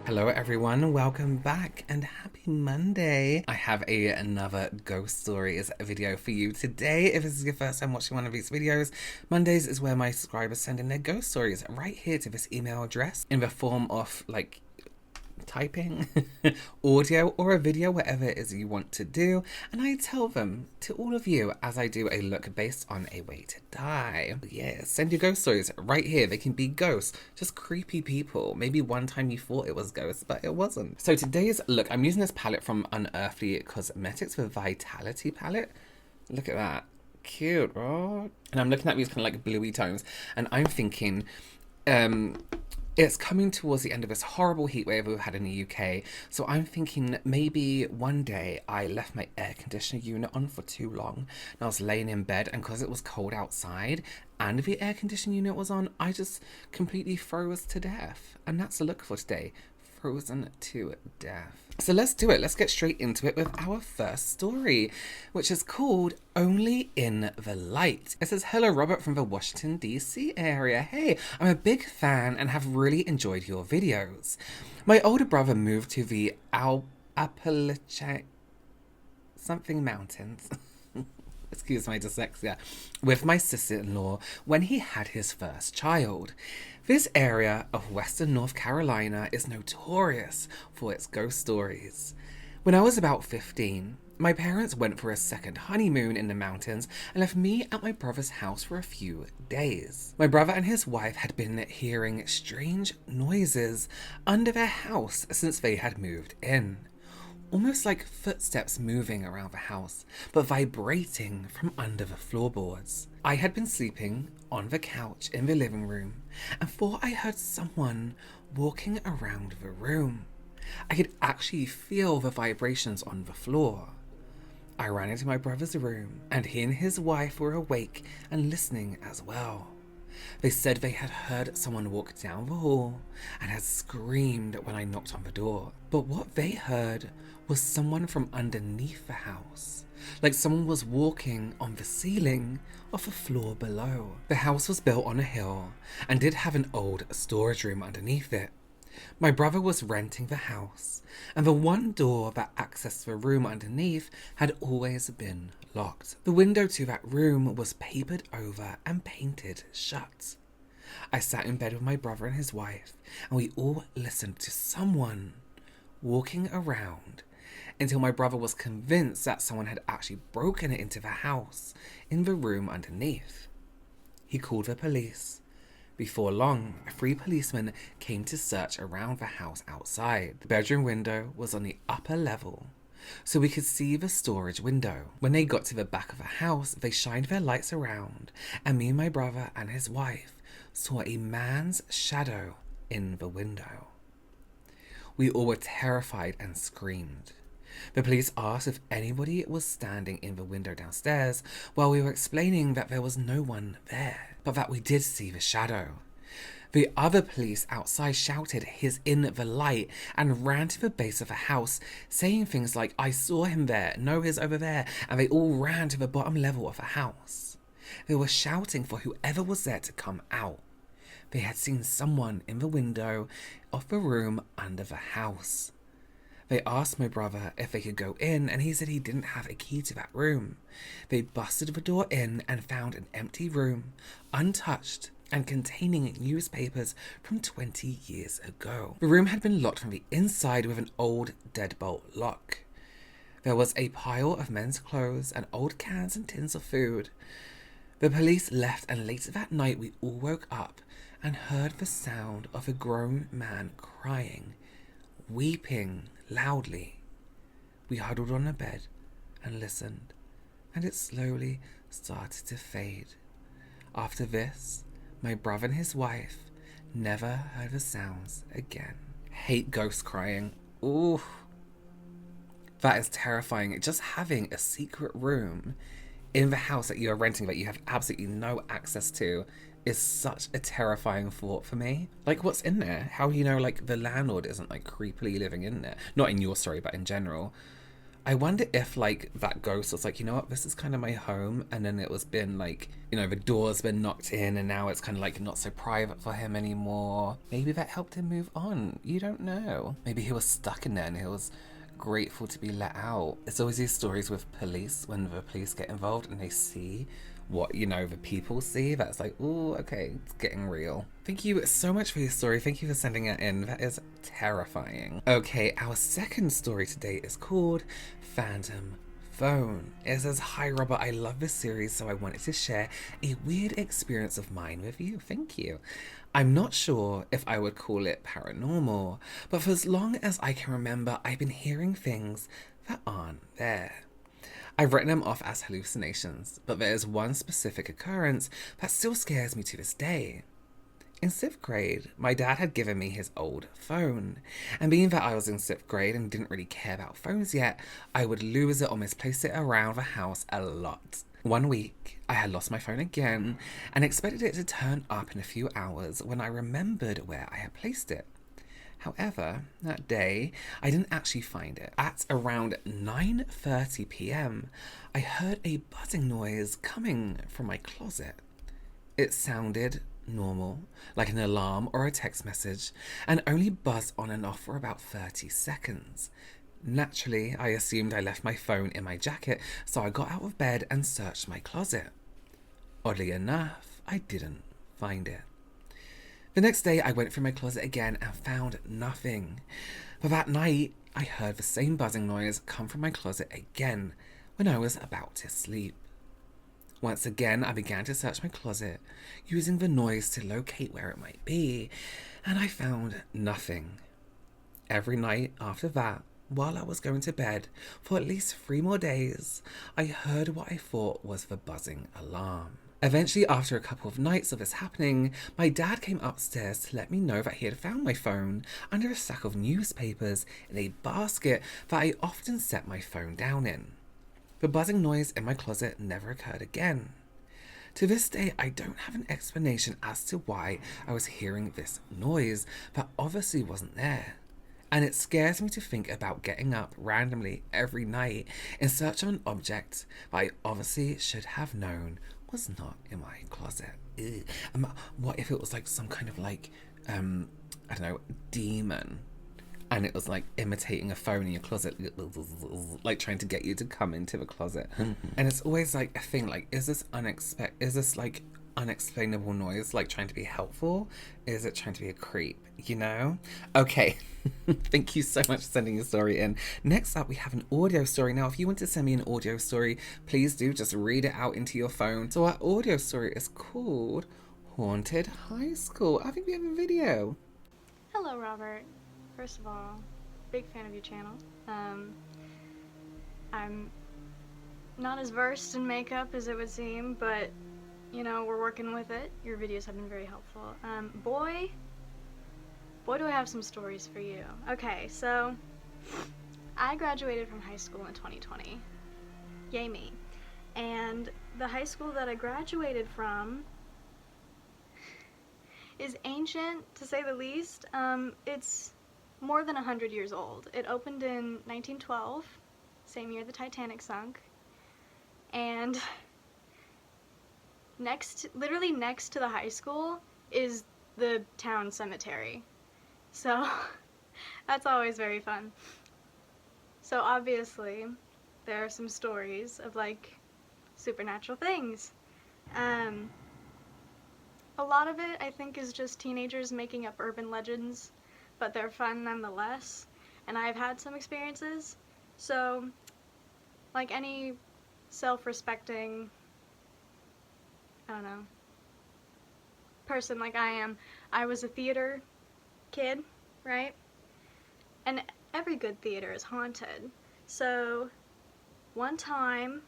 Hello everyone, welcome back and happy Monday. I have another ghost stories video for you today. If this is your first time watching one of these videos, Mondays is where my subscribers send in their ghost stories right here to this email address in the form of like typing, audio, or a video, whatever it is you want to do, and I tell them to all of you as I do a look based on a way to die. Yeah, send your ghost stories right here. They can be ghosts, just creepy people. Maybe one time you thought it was ghosts, but it wasn't. So today's look, I'm using this palette from Unearthly Cosmetics, the Vitality palette. Look at that. Cute, right? And I'm looking at these kind of like bluey tones, and I'm thinking, it's coming towards the end of this horrible heat wave we've had in the UK, so I'm thinking maybe one day I left my air conditioner unit on for too long, and I was laying in bed, and because it was cold outside and the air conditioning unit was on, I just completely froze to death. And that's the look for today. Frozen to death. So let's do it. Let's get straight into it with our first story, which is called Only in the Light. It says, hello Robert from the Washington DC area. Hey, I'm a big fan and have really enjoyed your videos. My older brother moved to the Appalachian something mountains. Excuse my dyslexia, with my sister-in-law when he had his first child. This area of western North Carolina is notorious for its ghost stories. When I was about 15, my parents went for a second honeymoon in the mountains and left me at my brother's house for a few days. My brother and his wife had been hearing strange noises under their house since they had moved in. Almost like footsteps moving around the house, but vibrating from under the floorboards. I had been sleeping on the couch in the living room and thought I heard someone walking around the room. I could actually feel the vibrations on the floor. I ran into my brother's room, and he and his wife were awake and listening as well. They said they had heard someone walk down the hall and had screamed when I knocked on the door. But what they heard was someone from underneath the house, like someone was walking on the ceiling of the floor below. The house was built on a hill and did have an old storage room underneath it. My brother was renting the house, and the one door that accessed the room underneath had always been locked. The window to that room was papered over and painted shut. I sat in bed with my brother and his wife, and we all listened to someone walking around until my brother was convinced that someone had actually broken into the house in the room underneath. He called the police. Before long, 3 policemen came to search around the house outside. The bedroom window was on the upper level, so we could see the storage window. When they got to the back of the house, they shined their lights around, and me and my brother and his wife saw a man's shadow in the window. We all were terrified and screamed. The police asked if anybody was standing in the window downstairs while we were explaining that there was no one there, but that we did see the shadow. The other police outside shouted, "He's in the light," and ran to the base of the house, saying things like, "I saw him there, no, he's over there," and they all ran to the bottom level of the house. They were shouting for whoever was there to come out. They had seen someone in the window of the room under the house. They asked my brother if they could go in, and he said he didn't have a key to that room. They busted the door in and found an empty room, untouched and containing newspapers from 20 years ago. The room had been locked from the inside with an old deadbolt lock. There was a pile of men's clothes and old cans and tins of food. The police left, and later that night we all woke up and heard the sound of a grown man crying, weeping loudly. We huddled on a bed and listened, and it slowly started to fade. After this, my brother and his wife never heard the sounds again. Hate ghost crying. Ooh, that is terrifying. Just having a secret room in the house that you are renting that you have absolutely no access to is such a terrifying thought for me. Like, what's in there? How do you know, like, the landlord isn't, like, creepily living in there? Not in your story, but in general. I wonder if like that ghost was like, you know what, this is kind of my home, and then it was been like, you know, the door's been knocked in and now it's kind of like not so private for him anymore. Maybe that helped him move on. You don't know. Maybe he was stuck in there and he was grateful to be let out. It's always these stories with police when the police get involved and they see what, you know, the people see. That's like, oh, okay, it's getting real. Thank you so much for your story. Thank you for sending it in. That is terrifying. Okay, our second story today is called Phantom Phone. It says, hi Robert, I love this series, so I wanted to share a weird experience of mine with you. Thank you. I'm not sure if I would call it paranormal, but for as long as I can remember, I've been hearing things that aren't there. I've written them off as hallucinations, but there is one specific occurrence that still scares me to this day. In 6th grade, my dad had given me his old phone, and being that I was in 6th grade and didn't really care about phones yet, I would lose it or misplace it around the house a lot. One week, I had lost my phone again and expected it to turn up in a few hours when I remembered where I had placed it. However, that day, I didn't actually find it. At around 9:30 p.m., I heard a buzzing noise coming from my closet. It sounded normal, like an alarm or a text message, and only buzzed on and off for about 30 seconds. Naturally, I assumed I left my phone in my jacket, so I got out of bed and searched my closet. Oddly enough, I didn't find it. The next day, I went through my closet again and found nothing. But that night, I heard the same buzzing noise come from my closet again when I was about to sleep. Once again, I began to search my closet, using the noise to locate where it might be, and I found nothing. Every night after that, while I was going to bed, for at least 3 more days, I heard what I thought was the buzzing alarm. Eventually, after a couple of nights of this happening, my dad came upstairs to let me know that he had found my phone under a stack of newspapers in a basket that I often set my phone down in. The buzzing noise in my closet never occurred again. To this day, I don't have an explanation as to why I was hearing this noise that obviously wasn't there. And it scares me to think about getting up randomly every night in search of an object that I obviously should have known was not in my closet. What if it was like some kind of like, I don't know, demon, and it was like imitating a phone in your closet, like trying to get you to come into the closet. And it's always like a thing, like, is this like unexplainable noise, like trying to be helpful? Is it trying to be a creep, you know? Okay. Thank you so much for sending your story in. Next up, we have an audio story. Now, if you want to send me an audio story, please do just read it out into your phone. So our audio story is called Haunted High School. I think we have a video. Hello, Robert. First of all, big fan of your channel. I'm not as versed in makeup as it would seem, but you know, we're working with it. Your videos have been very helpful. Boy, do I have some stories for you. Okay, so I graduated from high school in 2020. Yay me. And the high school that I graduated from is ancient, to say the least. It's more than 100 years old. It opened in 1912, same year the Titanic sunk. And literally next to the high school is the town cemetery. So that's always very fun. So obviously there are some stories of like supernatural things. A lot of it I think is just teenagers making up urban legends, but they're fun nonetheless. And I've had some experiences. So like any self-respecting, I don't know, person like I am, I was a theater kid, right? And every good theater is haunted. So one time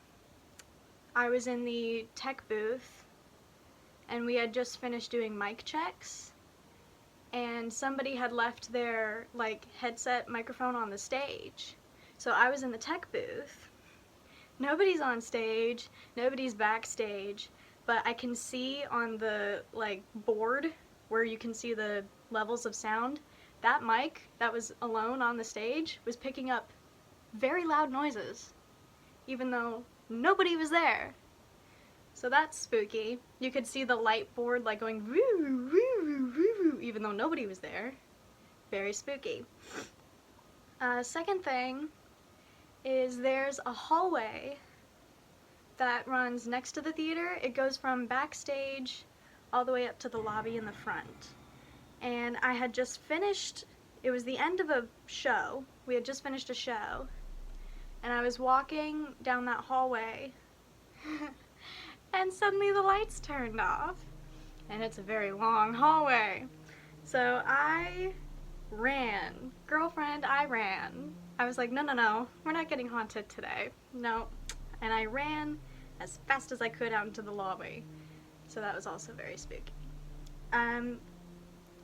I was in the tech booth and we had just finished doing mic checks and somebody had left their like headset microphone on the stage. So I was in the tech booth. Nobody's on stage, nobody's backstage, but I can see on the like board where you can see the levels of sound, that mic that was alone on the stage was picking up very loud noises, even though nobody was there. So that's spooky. You could see the light board like going woo, woo, woo, woo, woo, even though nobody was there. Very spooky. Second thing is there's a hallway that runs next to the theater. It goes from backstage all the way up to the lobby in the front. And I had just finished, it was the end of a show. We had just finished a show. And I was walking down that hallway and suddenly the lights turned off. And it's a very long hallway. So I ran. Girlfriend, I ran. I was like, no, we're not getting haunted today. No. And I ran as fast as I could out into the lobby. So that was also very spooky.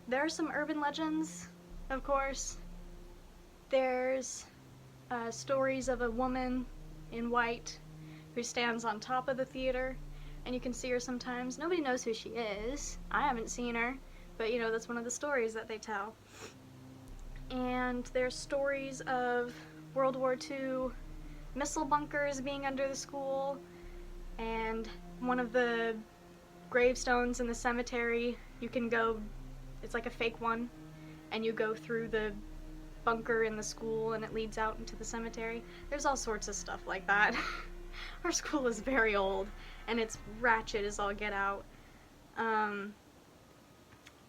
There are some urban legends, of course. There's stories of a woman in white who stands on top of the theater, and you can see her sometimes. Nobody knows who she is. I haven't seen her, but you know, that's one of the stories that they tell. And there's stories of World War II missile bunkers being under the school, and one of the gravestones in the cemetery, you can go, it's like a fake one, and you go through the bunker in the school and it leads out into the cemetery. There's all sorts of stuff like that. Our school is very old and it's ratchet as all get out.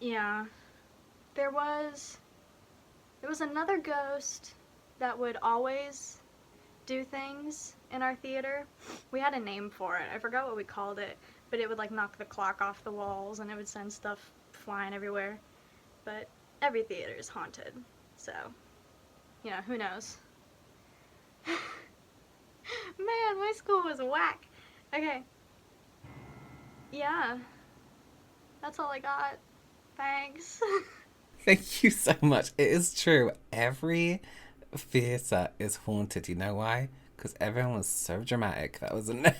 Yeah. There was another ghost that would always do things in our theater. We had a name for it. I forgot what we called it, but it would like knock the clock off the walls and it would send stuff flying everywhere. But every theater is haunted, so, you know, who knows? Man, my school was whack. Okay. Yeah. That's all I got. Thanks. Thank you so much. It is true. Every theatre is haunted. You know why? Because everyone was so dramatic. That was and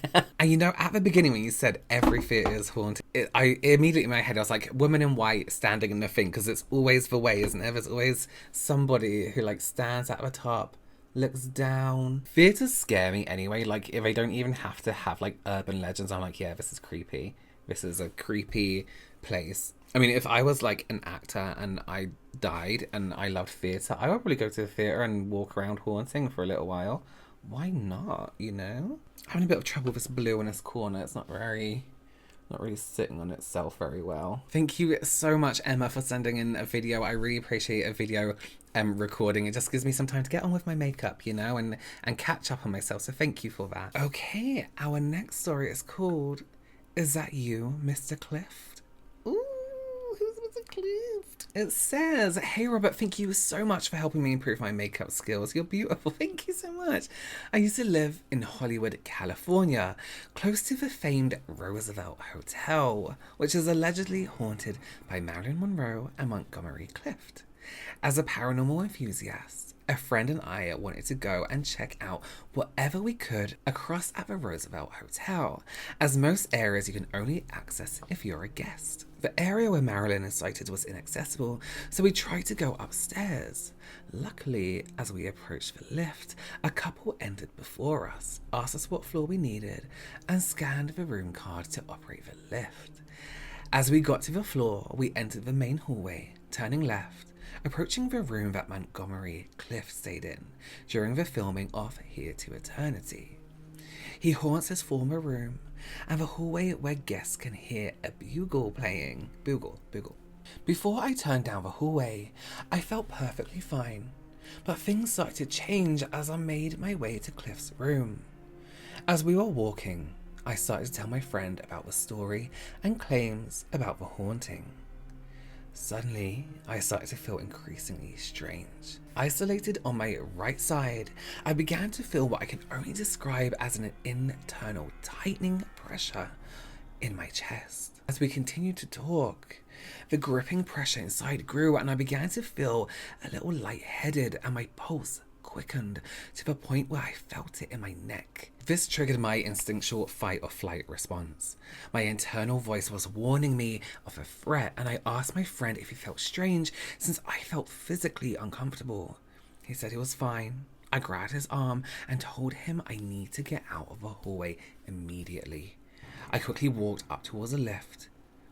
you know, at the beginning when you said every theatre is haunted, I immediately in my head I was like, woman in white standing in the thing, because it's always the way, isn't it? There's always somebody who like stands at the top, looks down. Theatres scare me anyway. Like if they don't even have to have like urban legends, I'm like, yeah, this is creepy. This is a creepy place. I mean, if I was like an actor and I died and I loved theatre, I would probably go to the theatre and walk around haunting for a little while. Why not, you know? I'm having a bit of trouble with this blue in this corner. It's not really sitting on itself very well. Thank you so much, Emma, for sending in a video. I really appreciate a video recording. It just gives me some time to get on with my makeup, you know, and catch up on myself. So thank you for that. Okay, our next story is called Is That You, Mr. Clift? Ooh, who's Mr. Clift? It says, hey Robert, thank you so much for helping me improve my makeup skills. You're beautiful. Thank you so much. I used to live in Hollywood, California, close to the famed Roosevelt Hotel, which is allegedly haunted by Marilyn Monroe and Montgomery Clift. As a paranormal enthusiast, a friend and I wanted to go and check out whatever we could across at the Roosevelt Hotel, as most areas you can only access if you're a guest. The area where Marilyn is sighted was inaccessible, so we tried to go upstairs. Luckily, as we approached the lift, a couple entered before us, asked us what floor we needed, and scanned the room card to operate the lift. As we got to the floor, we entered the main hallway, turning left, approaching the room that Montgomery Clift stayed in during the filming of Here to Eternity. He haunts his former room and the hallway where guests can hear a bugle playing. Bugle. Before I turned down the hallway, I felt perfectly fine, but things started to change as I made my way to Clift's room. As we were walking, I started to tell my friend about the story and claims about the haunting. Suddenly, I started to feel increasingly strange. Isolated on my right side, I began to feel what I can only describe as an internal tightening pressure in my chest. As we continued to talk, the gripping pressure inside grew and I began to feel a little lightheaded and my pulse quickened to the point where I felt it in my neck. This triggered my instinctual fight or flight response. My internal voice was warning me of a threat, and I asked my friend if he felt strange since I felt physically uncomfortable. He said he was fine. I grabbed his arm and told him I need to get out of the hallway immediately. I quickly walked up towards the lift.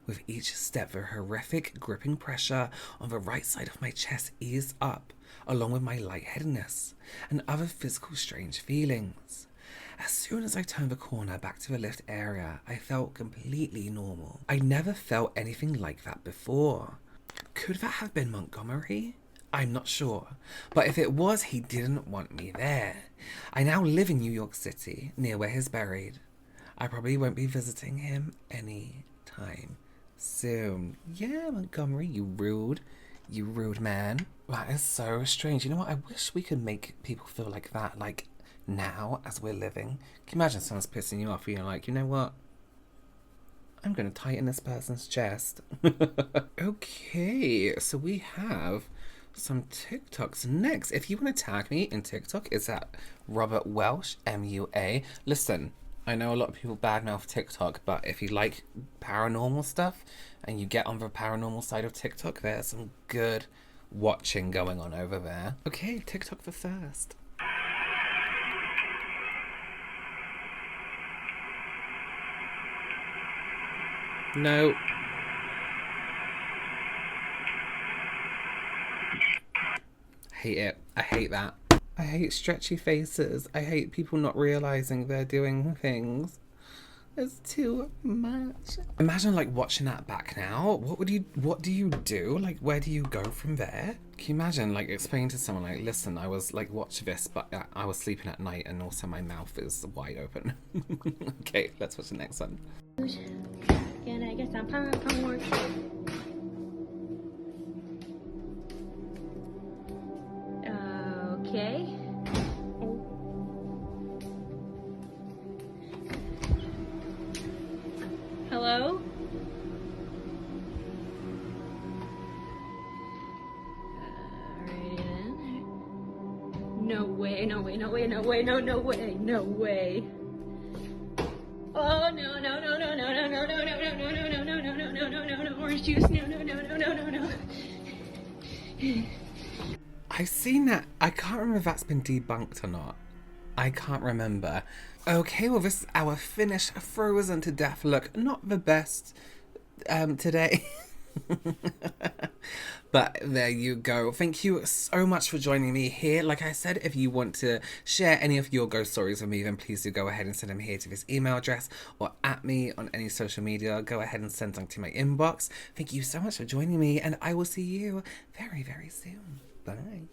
With each step, the horrific gripping pressure on the right side of my chest eased up, along with my lightheadedness and other physical strange feelings. As soon as I turned the corner back to the lift area, I felt completely normal. I never felt anything like that before. Could that have been Montgomery? I'm not sure, but if it was, he didn't want me there. I now live in New York City, near where he's buried. I probably won't be visiting him any time soon. Yeah, Montgomery, you rude man. That is so strange. You know what? I wish we could make people feel like that, like now as we're living. Can you imagine someone's pissing you off and you're like, you know what? I'm going to tighten this person's chest. Okay, so we have some TikToks next. If you want to tag me in TikTok, it's at Robert Welsh, MUA. Listen, I know a lot of people badmouth TikTok, but if you like paranormal stuff and you get on the paranormal side of TikTok, there's some good watching going on over there. Okay, TikTok for first. No. Hate it. I hate that. I hate stretchy faces. I hate people not realizing they're doing things. It's too much. Imagine like watching that back now. What do you do? Like, where do you go from there? Can you imagine like explaining to someone like, listen, I was like, watch this, but I was sleeping at night and also my mouth is wide open. Okay, let's watch the next one. Can I get some popcorn? Okay. Hello? Alrighty then. No way, no way, no way, no way, no way, no way. Oh no no no no no no no no no no no no no no no no no no no orange juice, no no no no no no no. I've seen that. I can't remember if that's been debunked or not. I can't remember. Okay, well this is our finished frozen to death look. Not the best today. But there you go. Thank you so much for joining me here. Like I said, if you want to share any of your ghost stories with me, then please do go ahead and send them here to this email address or at me on any social media. Go ahead and send them to my inbox. Thank you so much for joining me, and I will see you very, very soon. Bye.